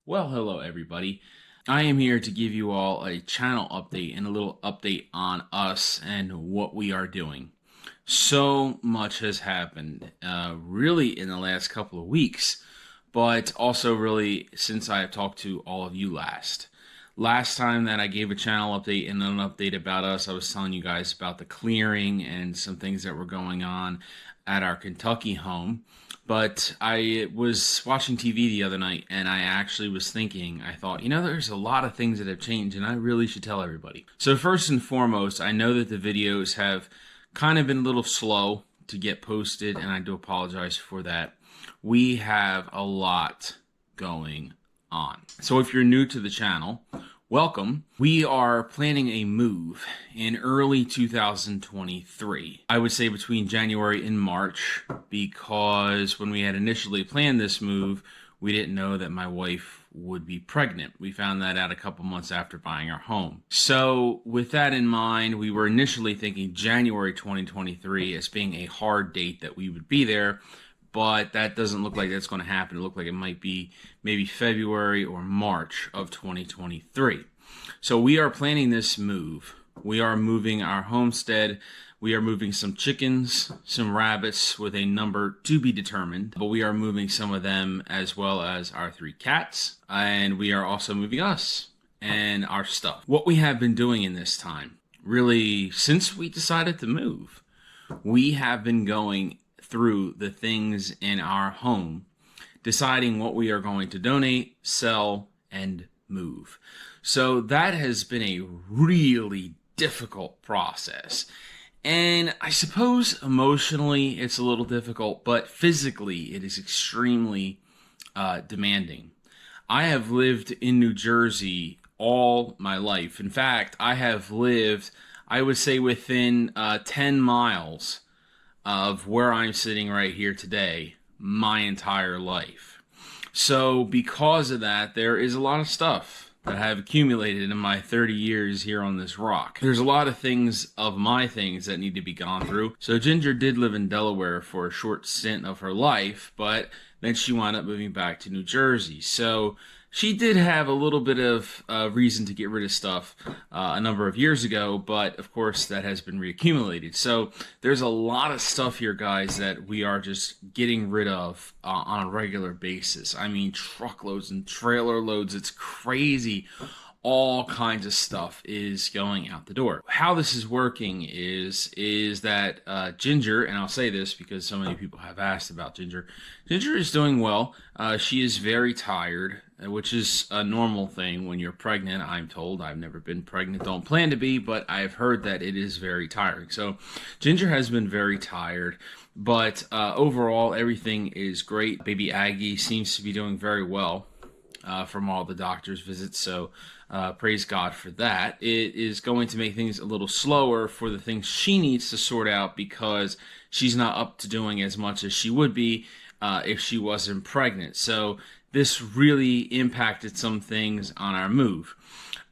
Well, hello everybody. I am here to give you all a channel update and a little update on us and what we are doing. So much has happened, really in the last couple of weeks, but also really since I have talked to all of you last. Last time that I gave a channel update and an update about us, I was telling you guys about the clearing and some things that were going on at our Kentucky home. But I was watching TV the other night and I actually was thinking, I thought, there's a lot of things that have changed and I really should tell everybody. So, first and foremost, I know that the videos have kind of been a little slow to get posted, and I do apologize for that. We have a lot going on. So if you're new to the channel, welcome. We are planning a move in early 2023. I would say between January and March, because when we had initially planned this move, we didn't know that my wife would be pregnant. We found that out a couple months after buying our home. So with that in mind, we were initially thinking January 2023 as being a hard date that we would be there, but that doesn't look like that's going to happen. It looked like it might be maybe February or March of 2023. So we are planning this move. We are moving our homestead. We are moving some chickens, some rabbits with a number to be determined, but we are moving some of them as well as our 3 cats, and we are also moving us and our stuff. What we have been doing in this time, really since we decided to move, we have been going through the things in our home, deciding what we are going to donate, sell, and move. So that has been a really difficult process. And I suppose emotionally it's a little difficult, but physically it is extremely demanding. I have lived in New Jersey all my life. In fact, I have lived, I would say, within 10 miles of where I'm sitting right here today my entire life. So because of that, there is a lot of stuff that have accumulated in my 30 years here on this rock. There's a lot of things of my things that need to be gone through. So Ginger did live in Delaware for a short stint of her life, but then she wound up moving back to New Jersey. So she did have a little bit of reason to get rid of stuff a number of years ago, but of course that has been reaccumulated. So there's a lot of stuff here, guys, that we are just getting rid of on a regular basis. I mean, truckloads and trailer loads. It's crazy. All kinds of stuff is going out the door. How this is working is that Ginger, and I'll say this because so many people have asked about Ginger. Ginger is doing well. She is very tired, which is a normal thing when you're pregnant, I'm told. I've never been pregnant, don't plan to be, but I've heard that it is very tiring. So Ginger has been very tired, but overall everything is great. Baby Aggie seems to be doing very well from all the doctor's visits, so praise God for that. It is going to make things a little slower for the things she needs to sort out because she's not up to doing as much as she would be if she wasn't pregnant. So this really impacted some things on our move.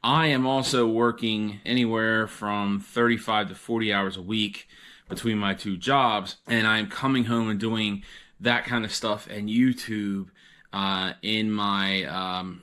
I am also working anywhere from 35 to 40 hours a week between my 2 jobs, and I'm coming home and doing that kind of stuff and YouTube in my,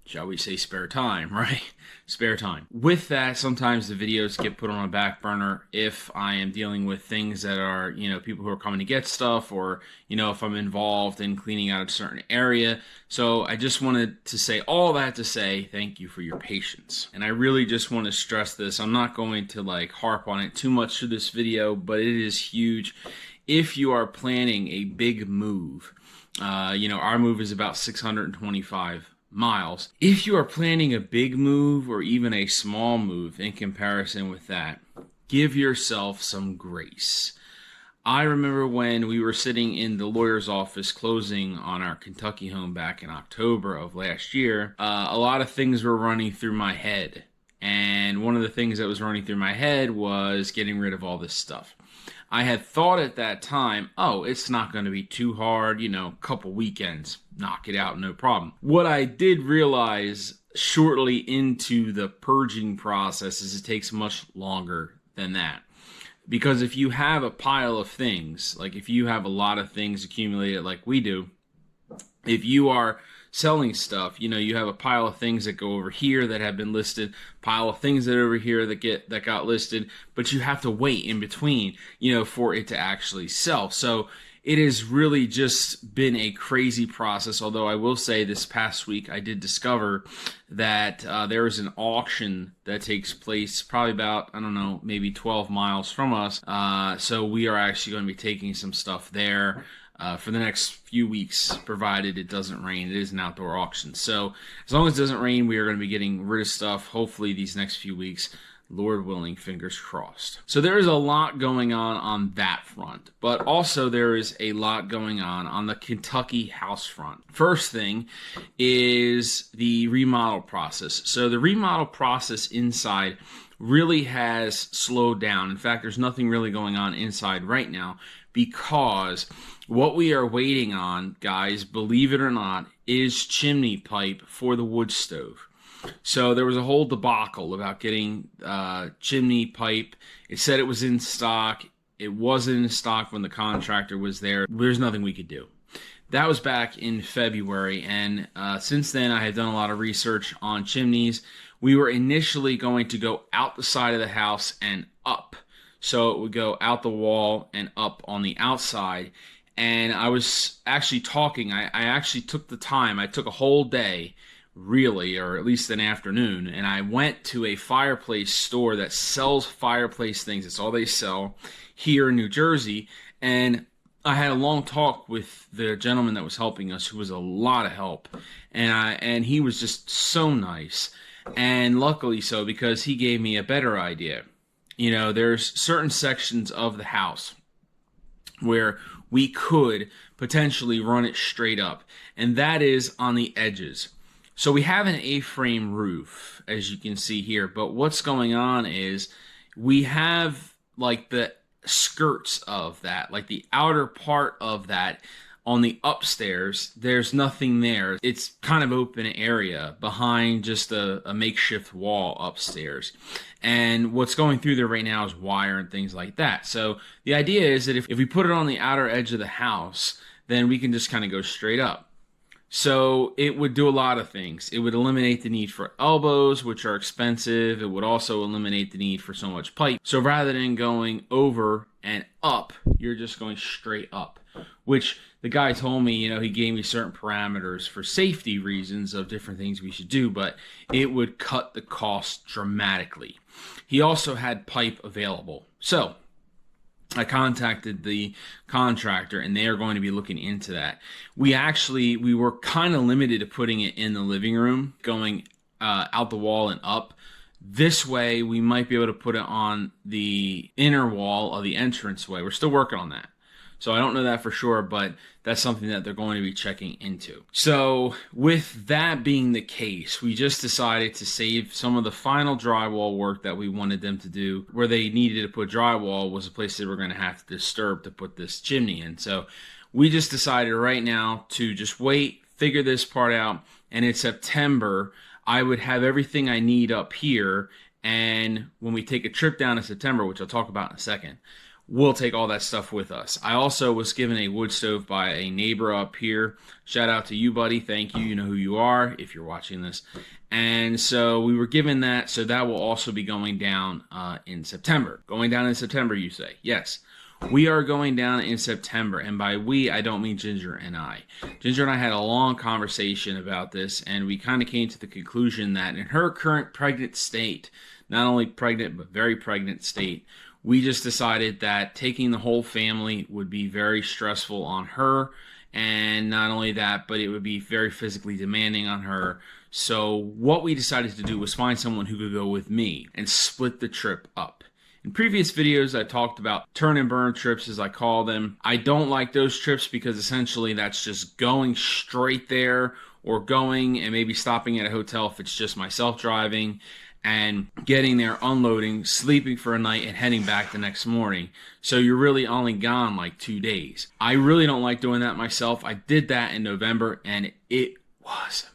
shall we say, spare time, right? Spare time. With that, sometimes the videos get put on a back burner if I am dealing with things that are, people who are coming to get stuff, or, if I'm involved in cleaning out a certain area. So I just wanted to say all that to say thank you for your patience. And I really just want to stress this. I'm not going to harp on it too much through this video, but it is huge. If you are planning a big move, our move is about 625 miles. If you are planning a big move or even a small move in comparison with that, give yourself some grace. I remember when we were sitting in the lawyer's office closing on our Kentucky home back in October of last year, a lot of things were running through my head. And one of the things that was running through my head was getting rid of all this stuff. I had thought at that time, oh, it's not going to be too hard, couple weekends, knock it out, no problem. What I did realize shortly into the purging process is it takes much longer than that. Because if you have a pile of things, like if you have a lot of things accumulated like we do, if you are selling stuff, you have a pile of things that go over here that have been listed, pile of things that are over here that got listed, but you have to wait in between, for it to actually sell. So it has really just been a crazy process. Although I will say this past week I did discover that there is an auction that takes place probably about, I don't know, maybe 12 miles from us. So we are actually going to be taking some stuff there for the next few weeks, provided it doesn't rain. It is an outdoor auction. So as long as it doesn't rain, we are going to be getting rid of stuff, hopefully these next few weeks. Lord willing, fingers crossed. So there is a lot going on that front, but also there is a lot going on the Kentucky house front. First thing is the remodel process. So the remodel process inside really has slowed down. In fact, there's nothing really going on inside right now, because what we are waiting on, guys, believe it or not, is chimney pipe for the wood stove. So there was a whole debacle about getting chimney pipe. It said it was in stock. It wasn't in stock when the contractor was there. There's nothing we could do. That was back in February, and since then I have done a lot of research on chimneys. We were initially going to go out the side of the house and up. So it would go out the wall and up on the outside. And I was actually talking. I actually took the time. I took a whole day, really, or at least an afternoon, and I went to a fireplace store that sells fireplace things. It's all they sell here in New Jersey. And I had a long talk with the gentleman that was helping us, who was a lot of help. And he was just so nice. And luckily so, because he gave me a better idea. There's certain sections of the house where we could potentially run it straight up, and that is on the edges. So we have an A-frame roof, as you can see here, but what's going on is we have like the skirts of that, like the outer part of that on the upstairs. There's nothing there. It's kind of open area behind just a makeshift wall upstairs. And what's going through there right now is wire and things like that. So the idea is that if we put it on the outer edge of the house, then we can just kind of go straight up. So it would do a lot of things. It would eliminate the need for elbows, which are expensive. It would also eliminate the need for so much pipe. So rather than going over and up, you're just going straight up, which the guy told me, he gave me certain parameters for safety reasons of different things we should do, but it would cut the cost dramatically. He also had pipe available. So I contacted the contractor, and they are going to be looking into that. We were kind of limited to putting it in the living room, going out the wall and up. This way, we might be able to put it on the inner wall of the entranceway. We're still working on that. So I don't know that for sure, but that's something that they're going to be checking into. So with that being the case, we just decided to save some of the final drywall work that we wanted them to do. Where they needed to put drywall was a place they were going to have to disturb to put this chimney in. So we just decided right now to just wait, figure this part out, and in September, I would have everything I need up here. And when we take a trip down in September, which I'll talk about in a second, we'll take all that stuff with us. I also was given a wood stove by a neighbor up here. Shout out to you, buddy. Thank you. You know who you are if you're watching this. And so we were given that, so that will also be going down in September. Going down in September, you say? Yes. We are going down in September, and by we, I don't mean Ginger and I. Ginger and I had a long conversation about this, and we kind of came to the conclusion that in her current pregnant state, not only pregnant, but very pregnant state, we just decided that taking the whole family would be very stressful on her, and not only that, but it would be very physically demanding on her. So what we decided to do was find someone who could go with me and split the trip up. In previous videos, I talked about turn and burn trips, as I call them. I don't like those trips because essentially that's just going straight there, or going and maybe stopping at a hotel if it's just myself driving, and getting there, unloading, sleeping for a night, and heading back the next morning. So you're really only gone like 2 days. I really don't like doing that myself. I did that in November, and it was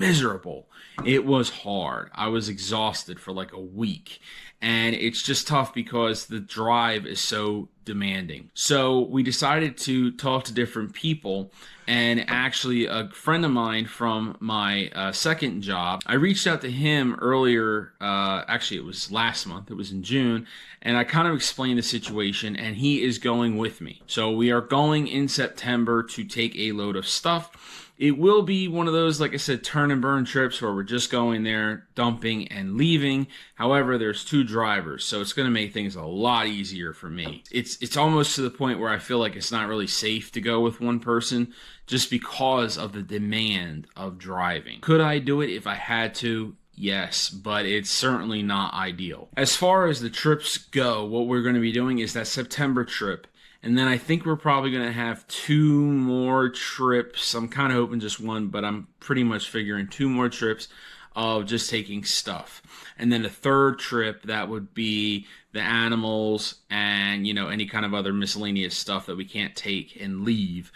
miserable. It was hard. I was exhausted for like a week. And it's just tough because the drive is so demanding. So we decided to talk to different people. And actually, a friend of mine from my second job, I reached out to him earlier. Actually, it was last month. It was in June. And I kind of explained the situation, and he is going with me. So we are going in September to take a load of stuff. It will be one of those, like I said, turn and burn trips where we're just going there, dumping, and leaving. However, there's 2 drivers, so it's going to make things a lot easier for me. It's almost to the point where I feel like it's not really safe to go with one person just because of the demand of driving. Could I do it if I had to? Yes, but it's certainly not ideal. As far as the trips go, what we're going to be doing is that September trip. And then I think we're probably going to have 2 more trips. I'm kind of hoping just one, but I'm pretty much figuring 2 more trips of just taking stuff. And then a 3rd trip that would be the animals and, any kind of other miscellaneous stuff that we can't take and leave.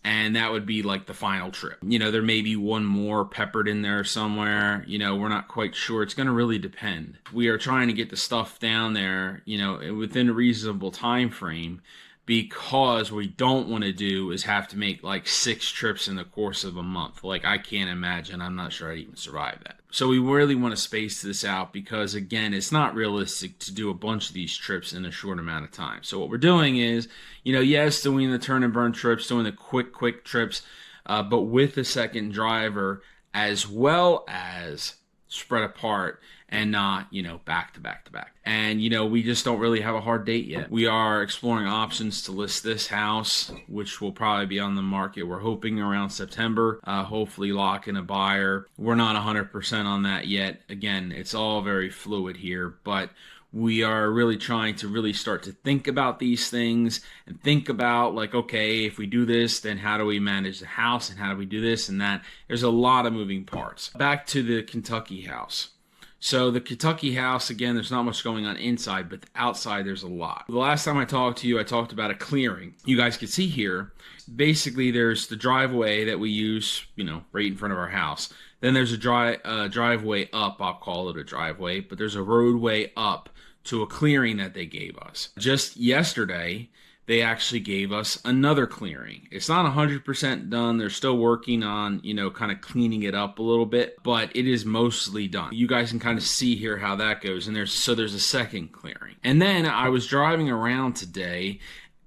And that would be like the final trip. There may be 1 more peppered in there somewhere. We're not quite sure. It's going to really depend. We are trying to get the stuff down there, within a reasonable time frame, because what we don't want to do is have to make like 6 trips in the course of a month. Like, I can't imagine. I'm not sure I'd even survive that. So we really want to space this out because, again, it's not realistic to do a bunch of these trips in a short amount of time. So what we're doing is, yes, doing the turn and burn trips, doing the quick trips, but with the second driver, as well as spread apart and not, back to back to back. And, we just don't really have a hard date yet. We are exploring options to list this house, which will probably be on the market. We're hoping around September, hopefully lock in a buyer. We're not 100% on that yet. Again, it's all very fluid here, but we are really trying to really start to think about these things and think about, like, okay, if we do this, then how do we manage the house and how do we do this and that? There's a lot of moving parts. Back to the Kentucky house. So the Kentucky house, again, there's not much going on inside, but outside there's a lot. The last time I talked to you, I talked about a clearing. You guys can see here, basically there's the driveway that we use, right in front of our house. Then there's a driveway up, I'll call it a driveway, but there's a roadway up to a clearing that they gave us. Just yesterday, they actually gave us another clearing. It's not 100% done. They're still working on, kind of cleaning it up a little bit, but it is mostly done. You guys can kind of see here how that goes. And there's a second clearing. And then I was driving around today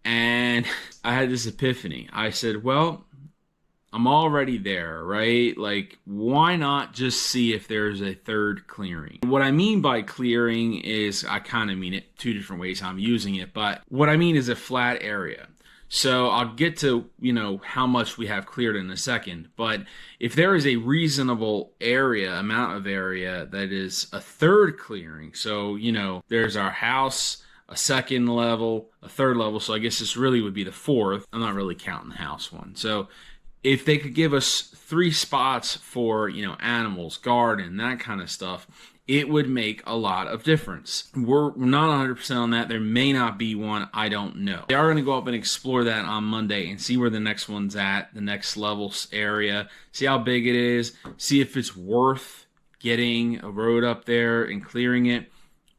and I had this epiphany. I said, well, I'm already there, right? Like, why not just see if there's a 3rd clearing? What I mean by clearing is, I kind of mean it 2 different ways I'm using it, but what I mean is a flat area. So I'll get to, how much we have cleared in a second, but if there is a reasonable amount of area that is a 3rd clearing, so, there's our house, a 2nd level, a 3rd level, so I guess this really would be the 4th. I'm not really counting the house one. So if they could give us 3 spots for, animals, garden, that kind of stuff, it would make a lot of difference. We're not 100% on that. There may not be one. I don't know. They are going to go up and explore that on Monday and see where the next one's at, the next level area, see how big it is, see if it's worth getting a road up there and clearing it.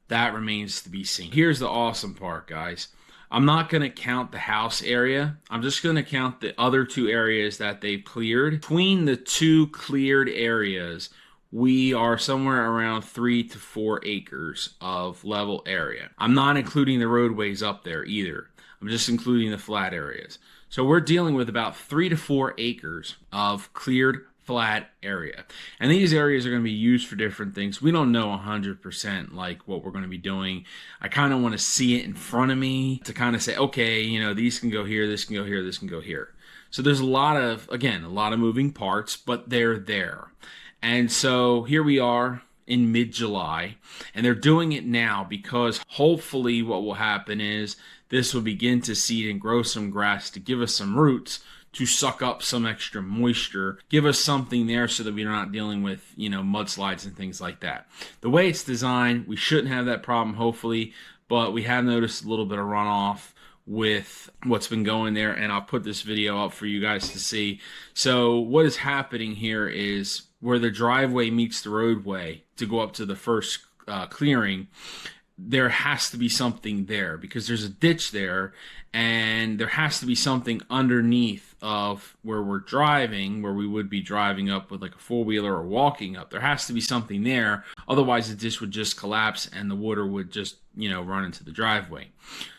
That remains to be seen. Here's the awesome part, guys. I'm not going to count the house area. I'm just going to count the other 2 areas that they cleared. Between the 2 cleared areas, we are somewhere around 3 to 4 acres of level area. I'm not including the roadways up there either. I'm just including the flat areas. So we're dealing with about 3 to 4 acres of cleared flat area. And these areas are going to be used for different things. We don't know 100% like what we're going to be doing. I kind of want to see it in front of me to kind of say, okay, these can go here, this can go here, this can go here. So there's a lot of moving parts, but they're there. And so here we are in mid-July, and they're doing it now because hopefully what will happen is this will begin to seed and grow some grass to give us some roots to suck up some extra moisture, give us something there so that we're not dealing with, mudslides and things like that. The way it's designed, we shouldn't have that problem, hopefully, but we have noticed a little bit of runoff with what's been going there, and I'll put this video up for you guys to see. So what is happening here is where the driveway meets the roadway to go up to the first clearing, there has to be something there because there's a ditch there, and there has to be something underneath of where we're driving, where we would be driving up with like a four-wheeler or walking up. There has to be something there. Otherwise, the ditch would just collapse and the water would just, run into the driveway.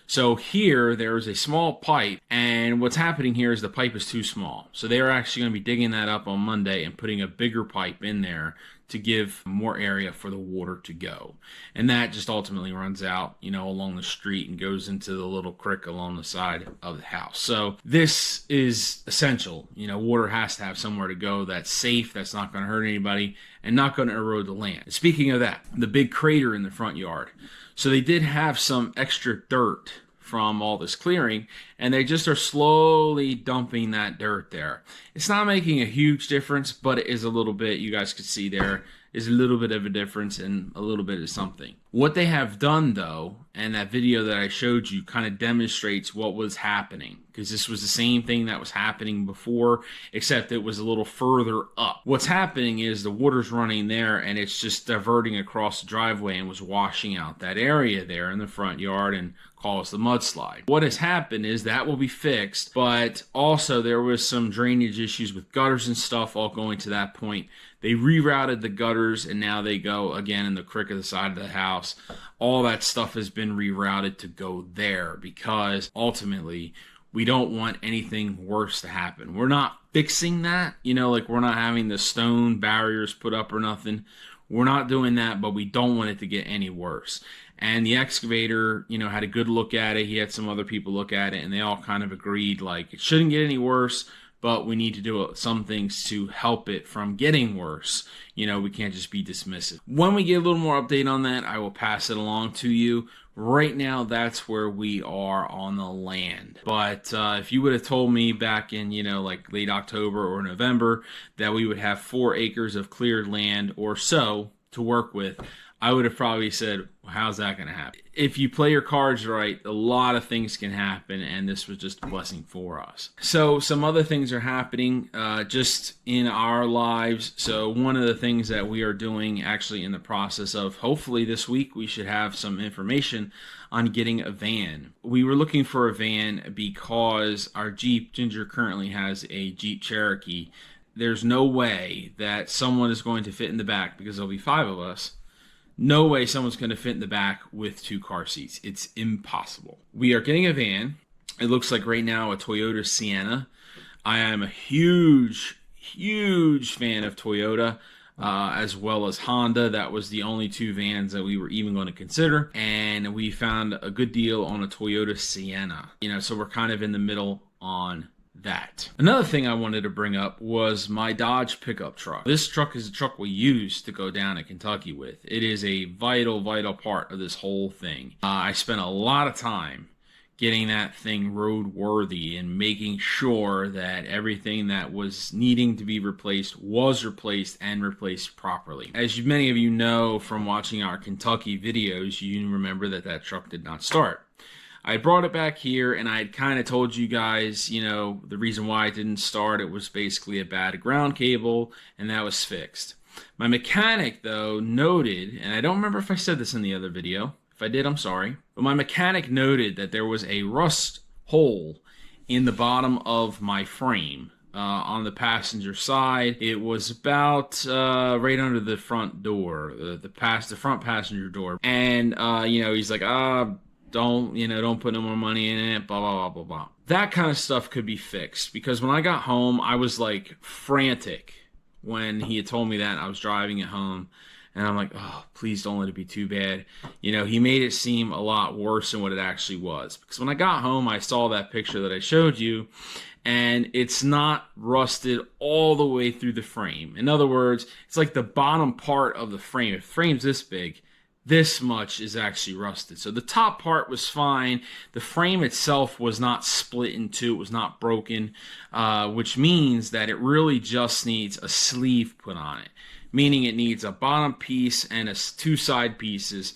So here, there is a small pipe, and what's happening here is the pipe is too small. So they're actually going to be digging that up on Monday and putting a bigger pipe in there to give more area for the water to go. And that just ultimately runs out, along the street and goes into the little creek along the side of the house. So this is essential. Water has to have somewhere to go that's safe, that's not going to hurt anybody, and not going to erode the land. Speaking of that, the big crater in the front yard. So they did have some extra dirt from all this clearing, and they just are slowly dumping that dirt there. It's not making a huge difference, but it is a little bit. You guys could see there is a little bit of a difference and a little bit of something. What they have done, though, and that video that I showed you kind of demonstrates what was happening, because this was the same thing that was happening before, except it was a little further up. What's happening is the water's running there, and it's just diverting across the driveway and was washing out that area there in the front yard and caused the mudslide. What has happened is that will be fixed, but also there was some drainage issues with gutters and stuff all going to that point. They rerouted the gutters, and now they go again in the creek of the side of the house. All that stuff has been rerouted to go there because ultimately we don't want anything worse to happen. We're not fixing that, we're not having the stone barriers put up or nothing. We're not doing that, but we don't want it to get any worse. And the excavator, had a good look at it. He had some other people look at it, and they all kind of agreed, it shouldn't get any worse, but we need to do some things to help it from getting worse. We can't just be dismissive. When we get a little more update on that, I will pass it along to you. Right now, that's where we are on the land. But if you would have told me back in, late October or November that we would have 4 acres of cleared land or so to work with, I would have probably said, well, how's that going to happen? If you play your cards right, a lot of things can happen, and this was just a blessing for us. So some other things are happening just in our lives. So one of the things that we are doing actually in the process of, hopefully this week, we should have some information on getting a van. We were looking for a van because our Jeep, Ginger currently has a Jeep Cherokee. There's no way that someone is going to fit in the back because there'll be 5 of us. No way someone's going to fit in the back with 2 car seats. It's impossible. We are getting a van. It looks like right now a Toyota Sienna. I am a huge fan of Toyota, as well as Honda. That was the only 2 vans that we were even going to consider. And we found a good deal on a Toyota Sienna. So we're kind of in the middle on that. Another thing I wanted to bring up was my Dodge pickup truck. This truck is a truck we use to go down to Kentucky with. It is a vital part of this whole thing. I spent a lot of time getting that thing roadworthy and making sure that everything that was needing to be replaced was replaced and replaced properly. As many of you know from watching our Kentucky videos, you remember that truck did not start. I brought it back here, and I had kind of told you guys, the reason why it didn't start. It was basically a bad ground cable, and that was fixed. My mechanic, though, noted, and I don't remember if I said this in the other video. If I did, I'm sorry. But my mechanic noted that there was a rust hole in the bottom of my frame. On the passenger side, it was about right under the front door, the front passenger door. And, he's like, don't put no more money in it, blah, blah, blah, blah, blah. That kind of stuff could be fixed, because when I got home, I was frantic when he had told me that. I was driving it home, and I'm like, oh, please don't let it be too bad. He made it seem a lot worse than what it actually was. Because when I got home, I saw that picture that I showed you, and it's not rusted all the way through the frame. In other words, it's like the bottom part of the frame. If the frame's this big, this much is actually rusted. So the top part was fine. The frame itself was not split in 2. It was not broken, which means that it really just needs a sleeve put on it, meaning it needs a bottom piece and 2 side pieces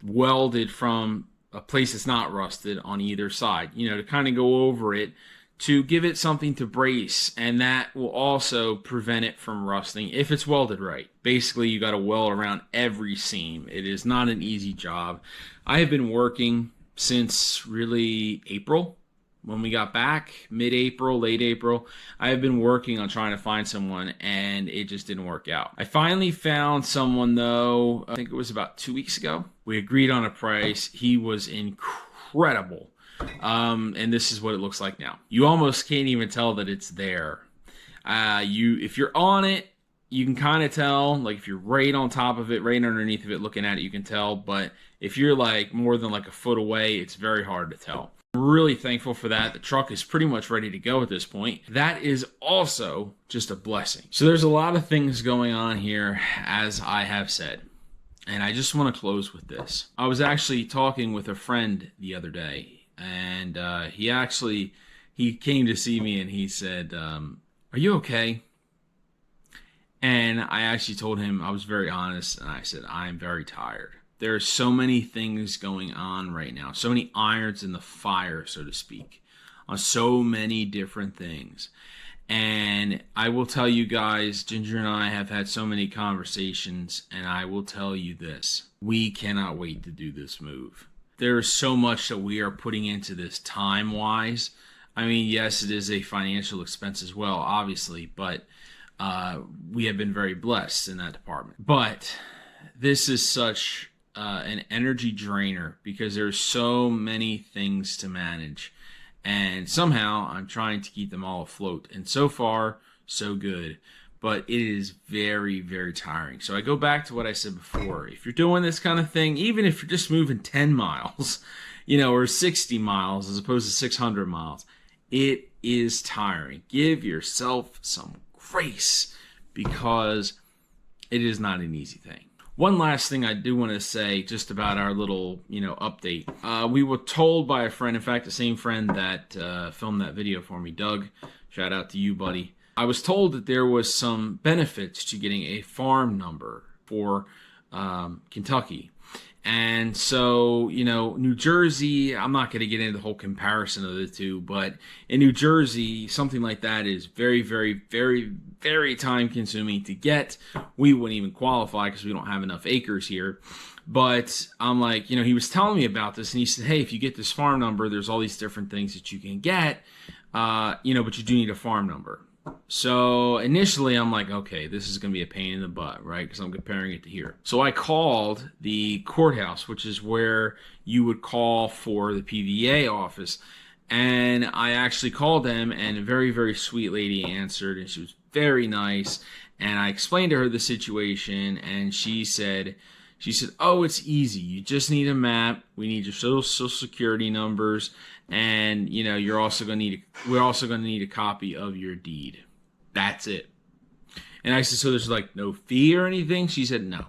welded from a place that's not rusted on either side, to kind of go over it to give it something to brace, and that will also prevent it from rusting if it's welded right. Basically, you got to weld around every seam. It is not an easy job. I have been working since really April. When we got back, mid-April, late April, I have been working on trying to find someone, and it just didn't work out. I finally found someone, though, I think it was about 2 weeks ago. We agreed on a price. He was incredible. And this is what it looks like now. You almost can't even tell that it's there. If you're on it, you can kind of tell. Like if you're right on top of it, right underneath of it, looking at it, you can tell. But if you're like more than like a foot away, it's very hard to tell. I'm really thankful for that. The truck is pretty much ready to go at this point. That is also just a blessing. So there's a lot of things going on here, as I have said. And I just want to close with this. I was actually talking with a friend the other day, and he came to see me and he said, are you okay? And I actually told him, I was very honest, and I said, I'm very tired. There are so many things going on right now, so many irons in the fire, so to speak, on so many different things. And I will tell you guys, Ginger and I have had so many conversations, and I will tell you this. We cannot wait to do this move. There is so much that we are putting into this time-wise. I mean, yes, it is a financial expense as well, obviously, but we have been very blessed in that department. But this is such an energy drainer because there's so many things to manage, and somehow I'm trying to keep them all afloat, and so far so good, but it is very, very tiring. So I go back to what I said before. If you're doing this kind of thing, even if you're just moving 10 miles or 60 miles as opposed to 600 miles, it is tiring. Give yourself some grace because it is not an easy thing. One last thing I do want to say just about our little, update. We were told by a friend, in fact, the same friend that filmed that video for me, Doug. Shout out to you, buddy. I was told that there was some benefits to getting a farm number for Kentucky. And so, New Jersey, I'm not going to get into the whole comparison of the two, but in New Jersey, something like that is very, very, very, very time consuming to get. We wouldn't even qualify because we don't have enough acres here. But I'm like, he was telling me about this, and he said, hey, if you get this farm number, there's all these different things that you can get, but you do need a farm number. So initially I'm like, okay, this is going to be a pain in the butt, right? Because I'm comparing it to here. So I called the courthouse, which is where you would call for the PVA office. And I actually called them, and a very, very sweet lady answered, and she was very nice. And I explained to her the situation, and she said, oh, it's easy. You just need a map. We need your social security numbers. And, we're also going to need a copy of your deed. That's it. And I said, so there's no fee or anything? She said, no.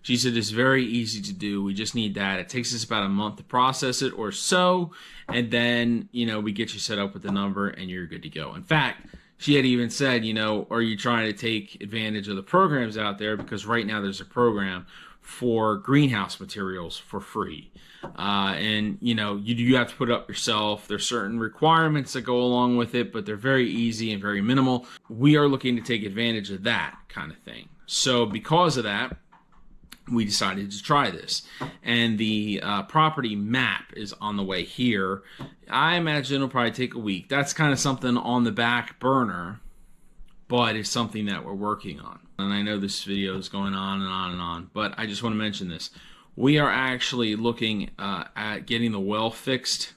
She said, it's very easy to do. We just need that. It takes us about a month to process it or so. And then, we get you set up with the number and you're good to go. In fact, she had even said, are you trying to take advantage of the programs out there? Because right now there's a program for greenhouse materials for free. And you have to put it up yourself. There's certain requirements that go along with it, but they're very easy and very minimal. We are looking to take advantage of that kind of thing. So because of that, we decided to try this. And the property map is on the way here. I imagine it'll probably take a week. That's kind of something on the back burner, but it's something that we're working on. And I know this video is going on and on and on, but I just want to mention this. We are actually looking at getting the well fixed.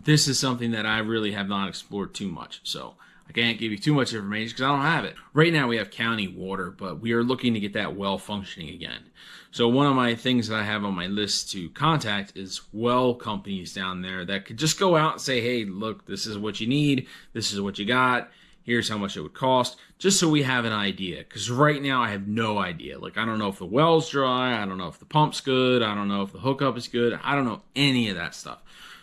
This is something that I really have not explored too much, so I can't give you too much information because I don't have it. Right now we have county water, but we are looking to get that well functioning again. So one of my things that I have on my list to contact is well companies down there that could just go out and say, hey, look, this is what you need. This is what you got. Here's how much it would cost, just so we have an idea. Because right now I have no idea. I don't know if the well's dry. I don't know if the pump's good. I don't know if the hookup is good. I don't know any of that stuff.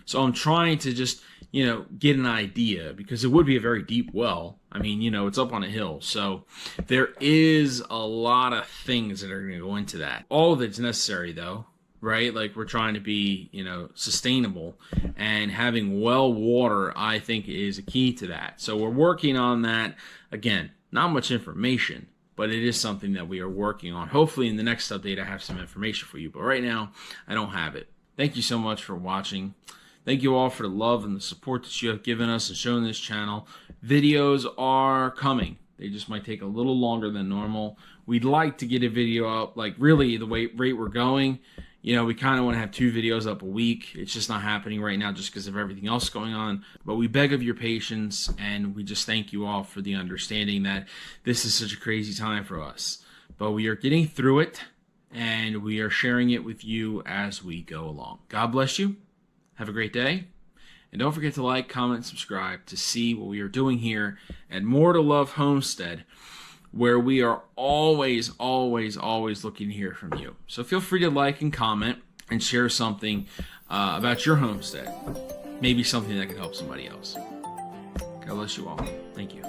So I'm trying to just, get an idea, because it would be a very deep well. I mean, it's up on a hill. So there is a lot of things that are going to go into that. All of it's necessary, though. right? Like we're trying to be, sustainable, and having well water, I think, is a key to that. So we're working on that. Again, not much information, but it is something that we are working on. Hopefully in the next update I have some information for you, but right now I don't have it. Thank you so much for watching. Thank you all for the love and the support that you have given us and shown this channel. Videos are coming. They just might take a little longer than normal. We'd like to get a video up, like really the rate we're going. We kind of want to have 2 videos up a week. It's just not happening right now just because of everything else going on. But we beg of your patience, and we just thank you all for the understanding that this is such a crazy time for us. But we are getting through it, and we are sharing it with you as we go along. God bless you. Have a great day. And don't forget to like, comment, and subscribe to see what we are doing here at More to Love Homestead, where we are always, always, always looking to hear from you. So feel free to like and comment and share something about your homestead. Maybe something that could help somebody else. God bless you all. Thank you.